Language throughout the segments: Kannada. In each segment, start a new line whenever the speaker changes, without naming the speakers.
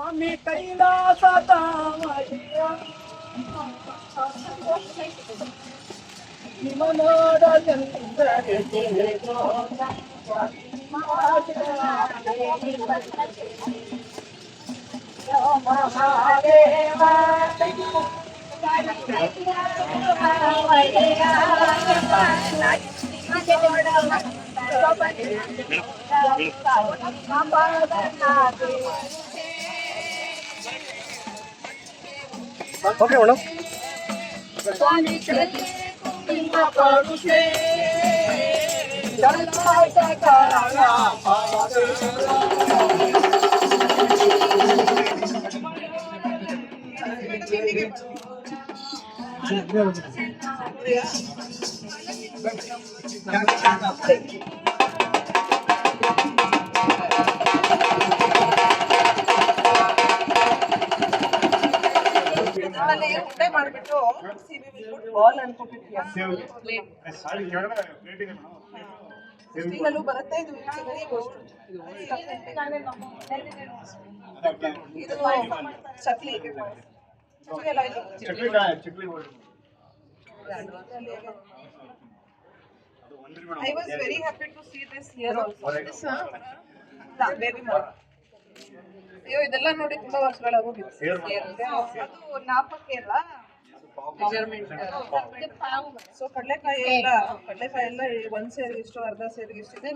ಸ್ವಾಮಿ ಕೈಲಾಸ ತಾಮಯ್ಯ ನಿಮನೋಡ ಚಂದ್ರಗೆ ಮಹಾದೇವ
ಓಕೆ ಮೇಡಮ್.
ಉಂಡೆ ಮಾಡ್ಬಿಟ್ಟು ಬಾಲ್ ಅನ್ಕೊಟ್ಟಿರ್ತೀಯ ಸ್ಟೀಲಲ್ಲೂ ಬರುತ್ತೆ. ಇದು chakli I was very happy to see this here also. This baby mom. ಅಯ್ಯೋ ಇದೆಲ್ಲ ನೋಡಿ ತುಂಬಾ ವರ್ಷಗಳಾಗೋಗಿದೆ. ಅದು ನಾಪಕ್ಕೇಲ್ಲ ಸೊ ಕಡಲೆಕಾಯಿ ಎಲ್ಲ ಒಂದ್ ಸೇರಿಗೆ ಇಷ್ಟು ಅರ್ಧ ಸೇರಿಗೆ ಇಷ್ಟು ಇದೆ.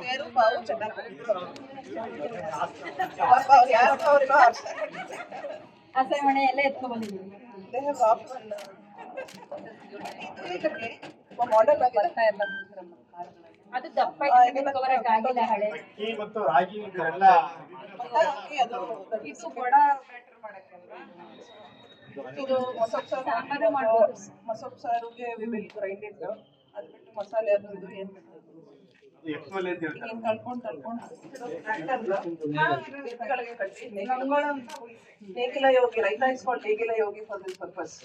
ಸೇರು ಪಾವು ಚೆನ್ನಾಗಿ
ಹಸೆಮಣೆ ಎಲ್ಲ ಎತ್ಕೊಂಡ್ ಬಂದಿದ್ದೀವಿ.
ಮಾಡೆಲ್ ಆಗಿದೆ.
ಅದು ದಪ್ಪ ಆಗಿಲ್ಲ ಹಳೆ
ಮತ್ತು ರಾಗಿ ಇದೆಲ್ಲ
ಇದು ಬಡ ಬ್ಯಾಟರ್ ಮಾಡಕ್ಕೆ ಇದು ಸಾಂಬಾರು ಮಾಡ್ಬೋದು. ಮಸೊಪ್ಪು ಸಾರಿಗೆ ಗ್ರೈಂಡ್ ಇಟ್ಟು ಅದು ಬಿಟ್ಟು ಮಸಾಲೆ ಅದು ಇದು ಏನ್ ಏನ್ ಕಳ್ಕೊಂಡು ಕಟ್ಟಿ ನೇಗಿಲ ಯೋಗಿ ರೈತ ಇಸ್ಕೊಂಡು ನೇಗಿಲ ಯೋಗಿ ಫಾರ್ ದಿಸ್ ಪರ್ಪಸ್.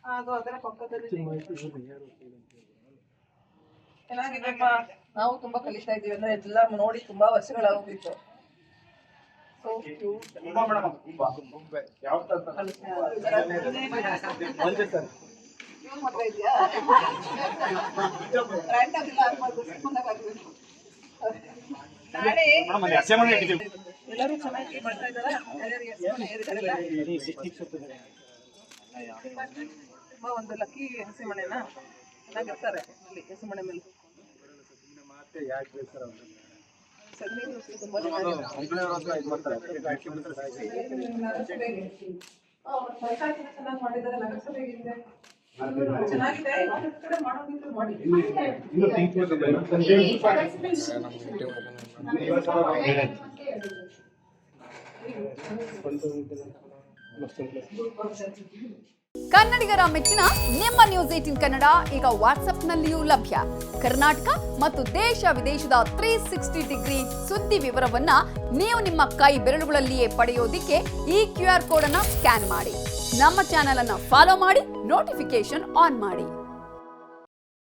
ಅದು ಅದರ ಪಕ್ಕದಲ್ಲಿ ಚೆನ್ನಾಗಿದೆಪ್ಪ. ನಾವು ತುಂಬಾ ಕಲಿತಾ ಇದೀವಿ ಅಂದ್ರೆ ಎಲ್ಲ ನೋಡಿ ತುಂಬಾ ವರ್ಷಗಳಾಗೋಗಿತ್ತು. ಎಲ್ಲರೂ ಚೆನ್ನಾಗಿ ಮಾಡ್ತಾ ಇದಾರ. ತುಂಬಾ ಒಂದು ಲಕ್ಕಿ ಹಸಿಮಣೆನ ಚೆನ್ನಾಗಿರ್ತಾರೆ ಅಲ್ಲಿ ಹಸಿಮಣೆ ಮೇಲೆ. ಚೆನ್ನಾಗಿ ಮಾಡಿದ್ದಾರೆ. ನಗರಸಭೆಗಿದೆ ಚೆನ್ನಾಗಿದೆ. ಮಾಡೋದಿತ್ತು ಮಾಡಿ.
ಕನ್ನಡಿಗರ ಮೆಚ್ಚಿನ ನಿಮ್ಮ ನ್ಯೂಸ್ 18 ಕನ್ನಡ ಈಗ ವಾಟ್ಸ್ಆಪ್ನಲ್ಲಿಯೂ ಲಭ್ಯ. ಕರ್ನಾಟಕ ಮತ್ತು ದೇಶ ವಿದೇಶದ 360 ಡಿಗ್ರಿ ಸುದ್ದಿ ವಿವರವನ್ನ ನೀವು ನಿಮ್ಮ ಕೈ ಬೆರಳುಗಳಲ್ಲಿಯೇ ಪಡೆಯೋದಿಕ್ಕೆ ಈ QR ಕೋಡ್ ಅನ್ನ ಸ್ಕ್ಯಾನ್ ಮಾಡಿ. ನಮ್ಮ ಚಾನೆಲ್ ಅನ್ನ ಫಾಲೋ ಮಾಡಿ, ನೋಟಿಫಿಕೇಶನ್ ಆನ್ ಮಾಡಿ.